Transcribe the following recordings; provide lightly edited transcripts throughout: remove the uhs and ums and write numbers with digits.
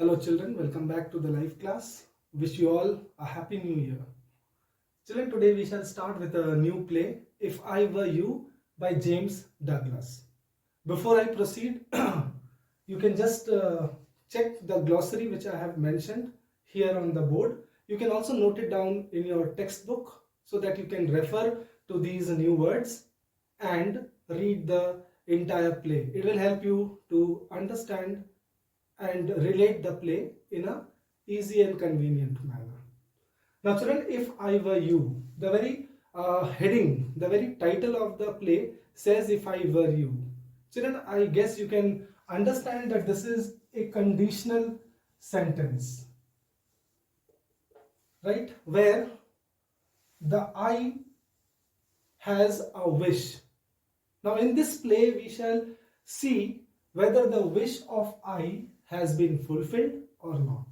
Hello children, welcome back to the live class. Wish you all a happy new year. Children, today we shall start with a new play, If I Were You by James Douglas. Before I proceed, you can just check the glossary which I have mentioned here on the board. You can also note it down in your textbook so that you can refer to these new words and read the entire play. It will help you to understand and relate the play in a easy and convenient manner. Now children, if I were you, the very heading, the very title of the play says if I were you. Children, I guess you can understand that this is a conditional sentence, right? Where the I has a wish. Now in this play we shall see whether the wish of I has been fulfilled or not.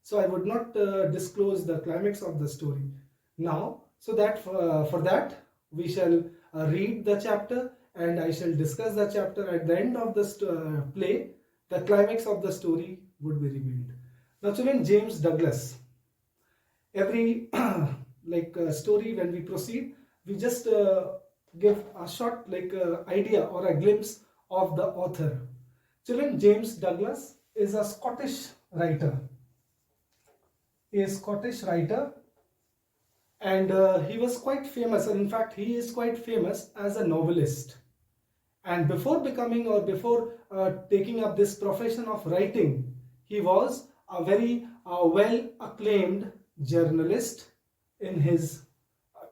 So I would not disclose the climax of the story now, so that for that we shall read the chapter and I shall discuss the chapter. At the end of the play, the climax of the story would be revealed. Now children, James Douglas, every story when we proceed, we just give a short idea or a glimpse of the author. Children, James Douglas is a Scottish writer. And he was quite famous, and in fact he is quite famous as a novelist. And before becoming or before taking up this profession of writing, he was a very well acclaimed journalist in his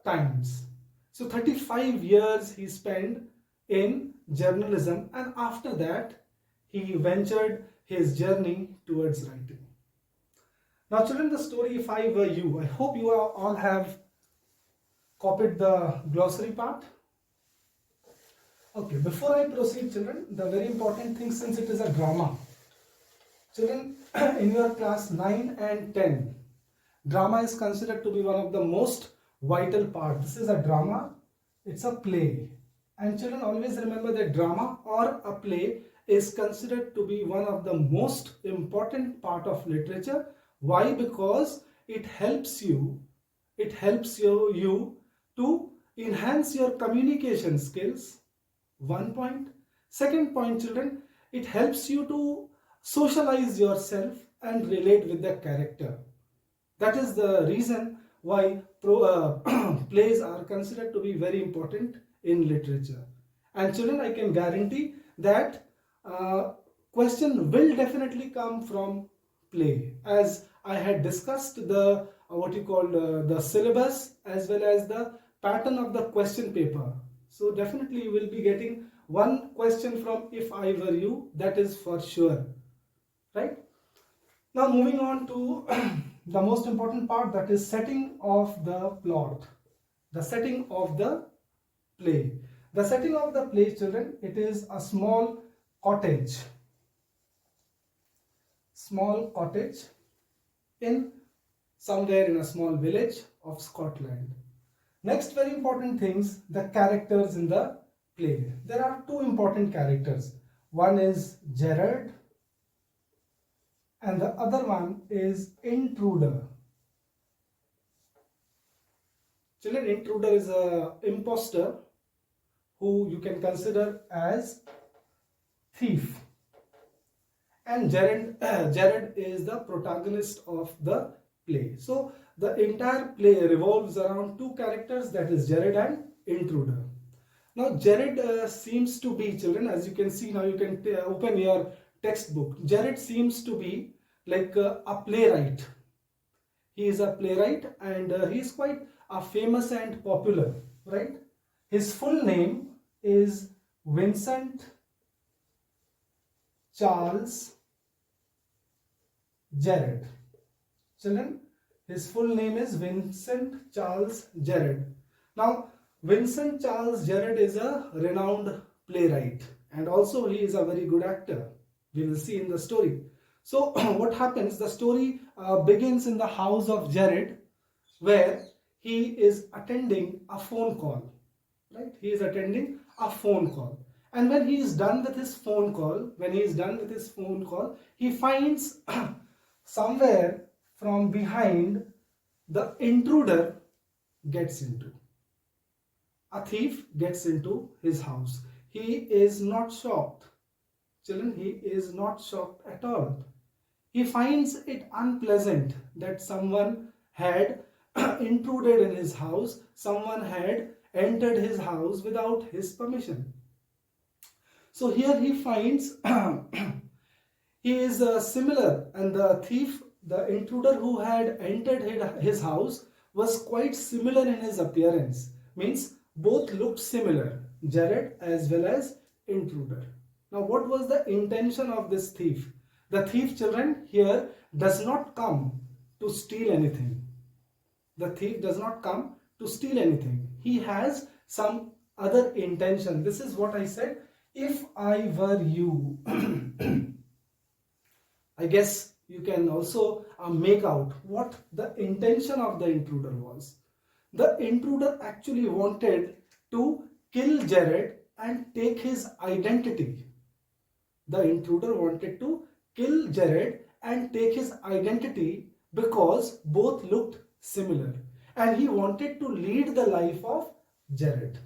times. So 35 years he spent in journalism, and after that he ventured his journey towards writing. Now children, the story If I Were You, I hope you all have copied the glossary part. Okay, before I proceed children, the very important thing, since it is a drama, children, in your class 9 and 10, drama is considered to be one of the most vital part. This is a drama, it's a play. And children, always remember that drama or a play is considered to be one of the most important part of literature. Why? Because it helps you to enhance your communication skills. One point. Second point, children, it helps you to socialize yourself and relate with the character. That is the reason why plays are considered to be very important in literature. And children, I can guarantee that question will definitely come from play, as I had discussed the the syllabus as well as the pattern of the question paper. So definitely you will be getting one question from If I Were You, that is for sure, right? Now moving on to the most important part, that is setting of the plot, the setting of the play. The setting of the play, children, it is a small cottage in somewhere in a small village of Scotland. Next very important things, the characters in the play. There are two important characters. One is Gerard and the other one is Intruder. Children, Intruder is a imposter who you can consider as thief. And Gerard is the protagonist of the play. So the entire play revolves around two characters, that is Gerard and Intruder. Now Gerard seems to be, children, as you can see now, you can open your textbook. Gerard seems to be like a playwright. He is a playwright and he is quite famous and popular, right? His full name is Vincent Charles Gerard. Children, his full name is Vincent Charles Gerard. Now, Vincent Charles Gerard is a renowned playwright and also he is a very good actor. We will see in the story. So, what happens? The story begins in the house of Gerard, where he is attending a phone call, right? He is attending a phone call. And when he is done with his phone call, he finds somewhere from behind the intruder gets into. A thief gets into his house. He is not shocked. Children, he is not shocked at all. He finds it unpleasant that someone had intruded in his house, someone had entered his house without his permission. So here he finds he is similar, and the thief, the intruder who had entered his house, was quite similar in his appearance. Means both looked similar, Jared as well as intruder. Now what was the intention of this thief? The thief, children, here does not come to steal anything. The thief does not come to steal anything. He has some other intention. This is what I said. If I were you, I guess you can also make out what the intention of the intruder was. The intruder actually wanted to kill Jared and take his identity. The intruder wanted to kill Jared and take his identity because both looked similar, and he wanted to lead the life of Jared.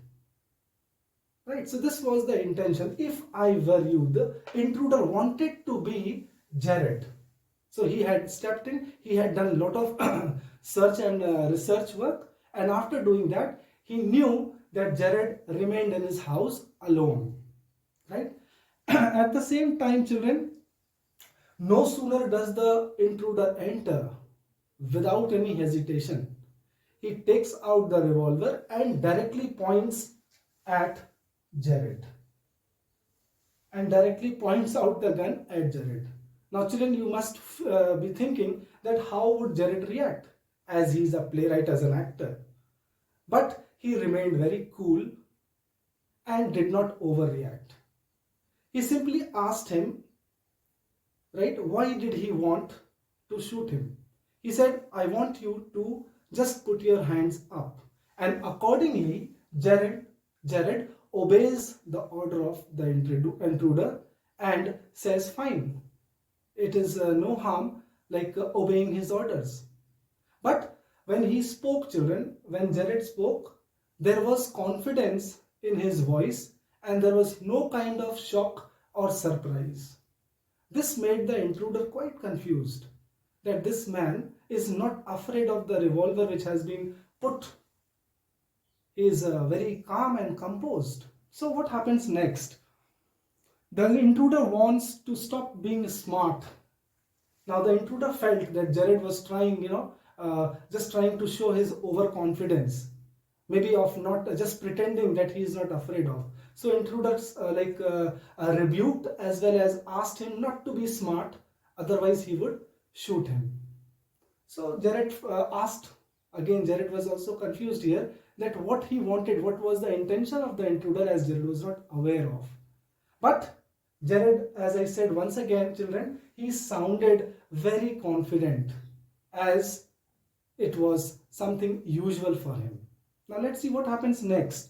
Right, so this was the intention. If I were you, the intruder wanted to be Jared. So he had stepped in, he had done a lot of search and research work, and after doing that, he knew that Jared remained in his house alone. Right? At the same time, children, no sooner does the intruder enter, without any hesitation, he takes out the revolver and directly points at Jared. And directly points out the gun at Jared. Now children, you must be thinking that how would Jared react, as he is a playwright, as an actor. But he remained very cool and did not overreact. He simply asked him, right, why did he want to shoot him? He said, I want you to just put your hands up. And accordingly, Jared obeys the order of the intruder and says, fine. It is no harm like obeying his orders. But when he spoke, children, when Jared spoke, there was confidence in his voice and there was no kind of shock or surprise. This made the intruder quite confused that this man is not afraid of the revolver which has been put. He is very calm and composed. So what happens next? The intruder wants to stop being smart. Now the intruder felt that Jared was trying, just trying to show his overconfidence. Maybe of not just pretending that he is not afraid of. So intruders rebuked as well as asked him not to be smart, otherwise he would shoot him. So Jared asked, again Jared was also confused here, that what he wanted, what was the intention of the intruder, as Jared was not aware of. But Jared, as I said once again, children, he sounded very confident, as it was something usual for him. Now let's see what happens next.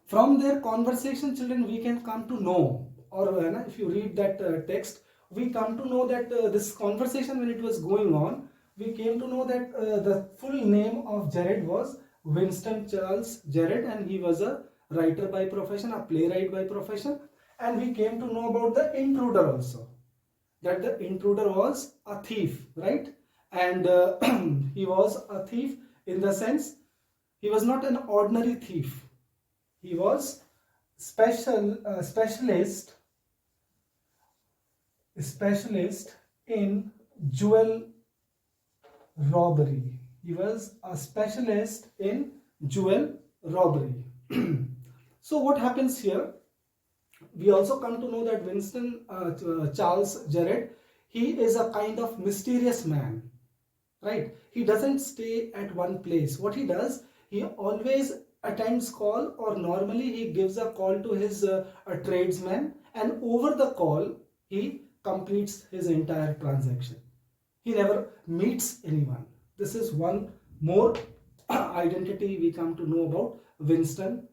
From their conversation, children, we can come to know, or if you read that text, we come to know that this conversation, when it was going on, we came to know that the full name of Jared was Winston Charles Jared, and he was a writer by profession, a playwright by profession. And we came to know about the intruder also, that the intruder was a thief, right? And he was a thief in the sense, he was not an ordinary thief. He was specialist in jewel robbery. He was a specialist in jewel robbery. So what happens here? We also come to know that Winston Charles Jared, he is a kind of mysterious man, right? He doesn't stay at one place. What he does, he always attends call, or normally he gives a call to his tradesman, and over the call he completes his entire transaction. He never meets anyone. This is one more identity we come to know about Vincent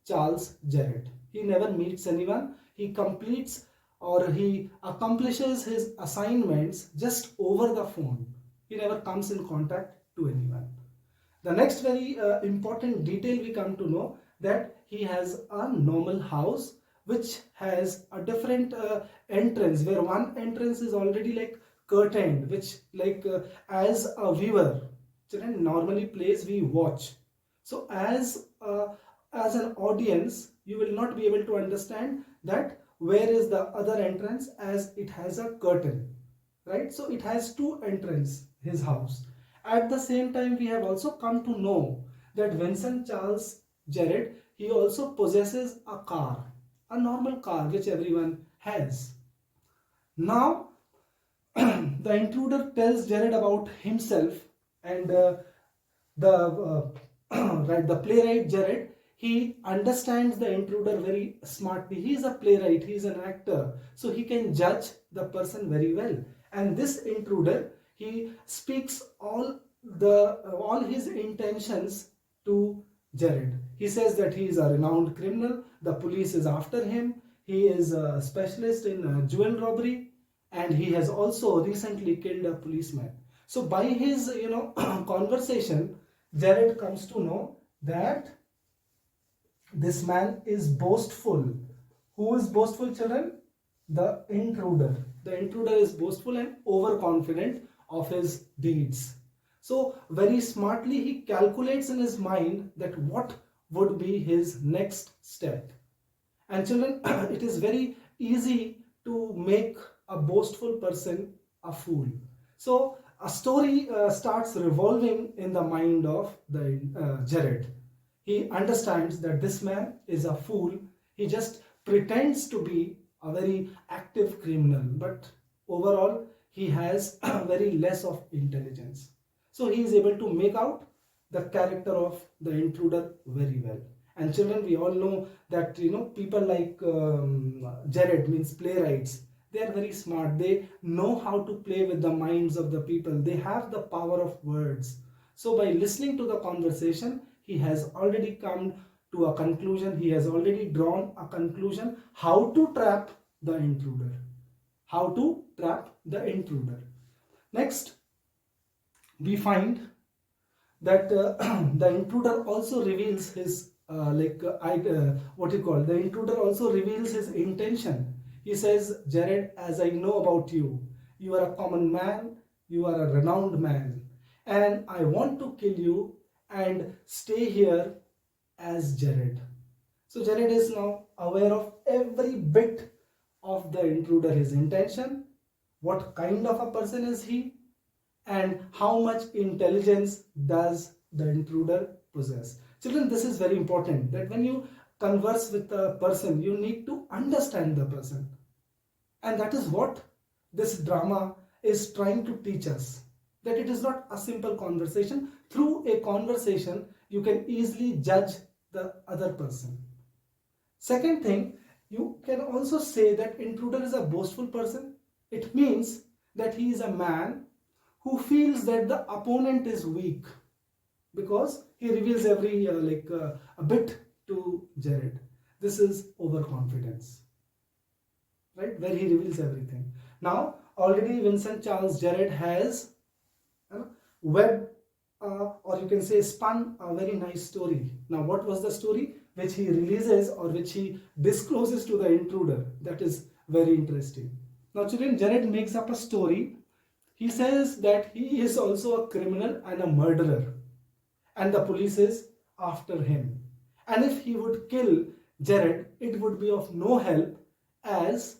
Charles Jared. He never meets anyone. He completes or he accomplishes his assignments just over the phone. He never comes in contact to anyone. The next very important detail we come to know that he has a normal house which has a different entrance, where one entrance is already like curtained, which like as a viewer, children normally plays we watch. So as an audience, you will not be able to understand that where is the other entrance, as it has a curtain, right? So it has two entrance, his house. At the same time, we have also come to know that Vincent Charles Jared, he also possesses a car, a normal car which everyone has. Now the intruder tells Jared about himself, and the right, the playwright Jared, he understands the intruder very smartly. He is a playwright, he is an actor, so he can judge the person very well. And this intruder, he speaks all his intentions to Jared. He says that he is a renowned criminal, the police is after him, he is a specialist in jewel robbery, and he has also recently killed a policeman. So by his conversation, Jared comes to know that this man is boastful. Who is boastful, children? The intruder. The intruder is boastful and overconfident of his deeds. So very smartly he calculates in his mind that what would be his next step. And children, it is very easy to make a boastful person a fool. So a story starts revolving in the mind of the Jared. He understands that this man is a fool. He just pretends to be a very active criminal, but overall he has very less of intelligence. So he is able to make out the character of the intruder very well. And children, we all know that people like Jared, means playwrights, they are very smart. They know how to play with the minds of the people. They have the power of words. So by listening to the conversation, he has already come to a conclusion. He has already drawn a conclusion how to trap the intruder. How to trap the intruder. Next, we find that the intruder also reveals his the intruder also reveals his intention. He says, Jared, as I know about you, you are a common man, you are a renowned man, and I want to kill you and stay here as Jared. So Jared is now aware of every bit of the intruder, his intention, what kind of a person is he, and how much intelligence does the intruder possess. Children, this is very important, that when you converse with a person, you need to understand the person. And that is what this drama is trying to teach us, that it is not a simple conversation. Through a conversation, you can easily judge the other person. Second thing, you can also say that intruder is a boastful person. It means that he is a man who feels that the opponent is weak, because he reveals every a bit to Jared. This is overconfidence, right? Where he reveals everything. Now, already Vincent Charles Jared has web or you can say spun a very nice story. Now, what was the story which he releases or which he discloses to the intruder? That is very interesting. Now, children, Jared makes up a story. He says that he is also a criminal and a murderer, and the police is after him. And if he would kill Jared, it would be of no help, as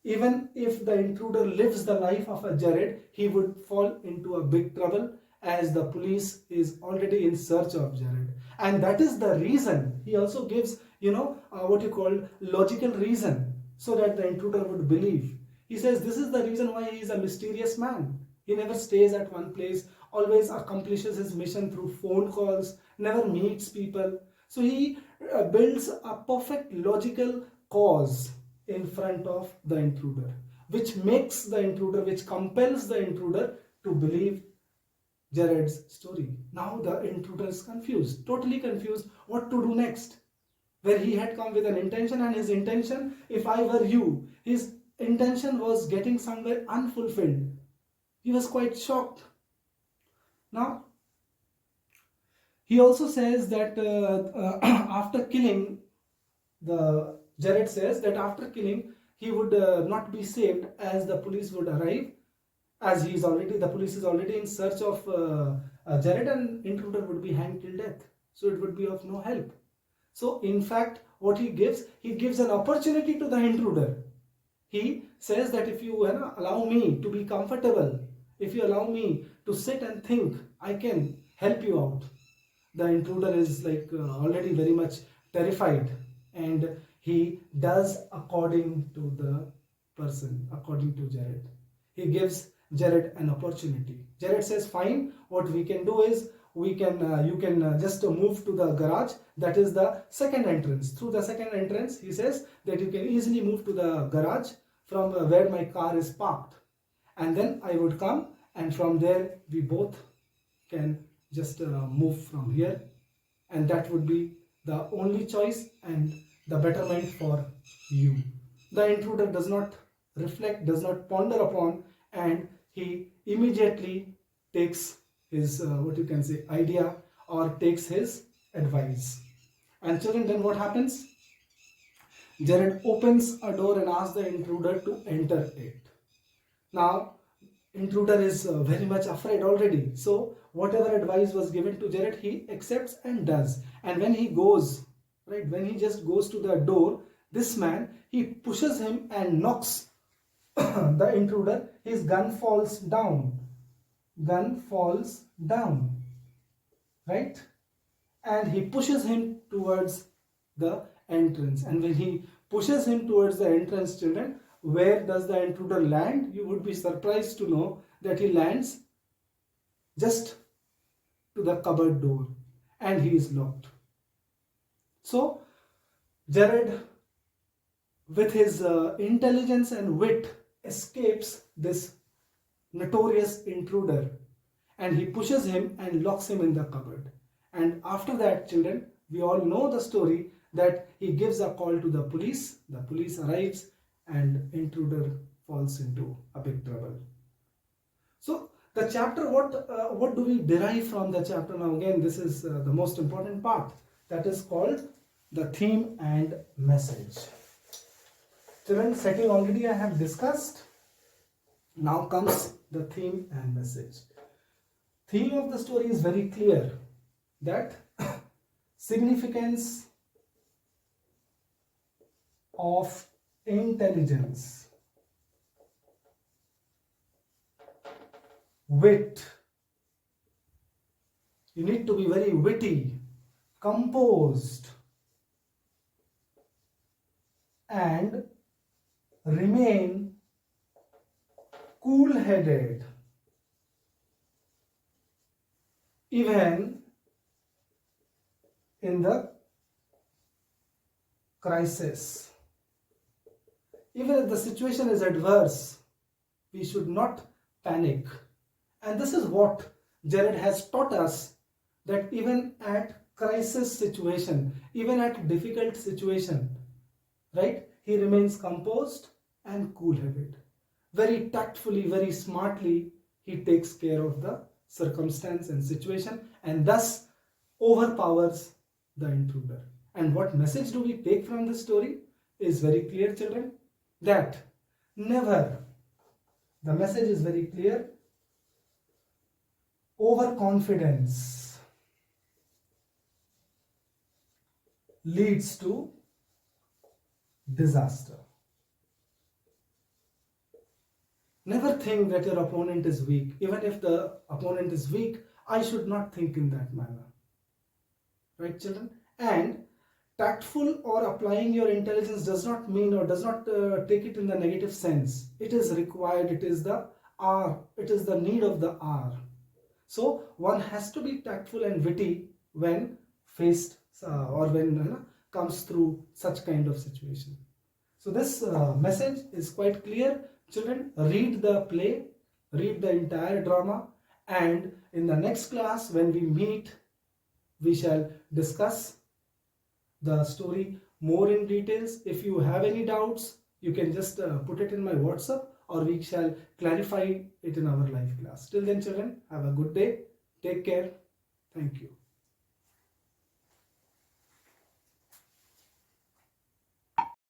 even if the intruder lives the life of a Jared, he would fall into a big trouble, as the police is already in search of Jared. And that is the reason he also gives, what you call logical reason, so that the intruder would believe. He says this is the reason why he is a mysterious man. He never stays at one place, always accomplishes his mission through phone calls, never meets people. So he builds a perfect logical cause in front of the intruder, which makes the intruder, which compels the intruder to believe Jared's story. Now the intruder is confused, totally confused what to do next. where he had come with an intention, and his intention, if I were you, his intention was getting somewhere unfulfilled. He was quite shocked. Now, he also says that after killing, the Jared says that after killing, he would not be saved, as the police would arrive, as the police is already in search of Jared, and intruder would be hanged till death. So it would be of no help. So in fact, what he gives an opportunity to the intruder. He says that if you allow me to be comfortable, if you allow me to sit and think, I can help you out. The intruder is like already very much terrified, and he does according to the person, according to Jared. He gives Jared an opportunity. Jared says, fine, what we can do is you can just move to the garage, that is the second entrance. Through the second entrance, he says that you can easily move to the garage from where my car is parked, and then I would come, and from there we both can just move from here, and that would be the only choice and the betterment for you. The intruder does not reflect, does not ponder upon, and he immediately takes his idea, or takes his advice. And children, then what happens? Jared opens a door and asks the intruder to enter it. Now, intruder is very much afraid already. So whatever advice was given to Jared, he accepts and does. And when he goes, right, when he just goes to the door, this man, he pushes him and knocks the intruder. His gun falls down. Gun falls down, right? And he pushes him towards the entrance. And when he pushes him towards the entrance, children, where does the intruder land? You would be surprised to know that he lands just to the cupboard door, and he is locked. So Jared, with his intelligence and wit, escapes this notorious intruder, and he pushes him and locks him in the cupboard. And after that, children, we all know the story, that he gives a call to the police arrives, and intruder falls into a big trouble. So the chapter, what do we derive from the chapter? Now again, this is the most important part, that is called the theme and message. Children, setting already I have discussed. Now comes the theme and message. Theme of the story is very clear, that significance of intelligence, wit. You need to be very witty, composed, and remain cool-headed even in the crisis. Even if the situation is adverse, we should not panic. And this is what Jared has taught us, that even at crisis situation, even at difficult situation, right, he remains composed and cool-headed. Very tactfully, very smartly, he takes care of the circumstance and situation, and thus overpowers the intruder. And what message do we take from this story is very clear, children, that never, the message is very clear, overconfidence leads to disaster. Never think that your opponent is weak. Even if the opponent is weak, I should not think in that manner. Right, children? And tactful or applying your intelligence does not mean, or does not take it in the negative sense. It is required, it is the hour, it is the need of the hour. So one has to be tactful and witty when faced or when comes through such kind of situation. So this message is quite clear. Children, read the play, read the entire drama, and in the next class when we meet, we shall discuss the story more in details. If you have any doubts, you can just put it in my WhatsApp, or we shall clarify it in our live class. Till then, children, have a good day. Take care. Thank you.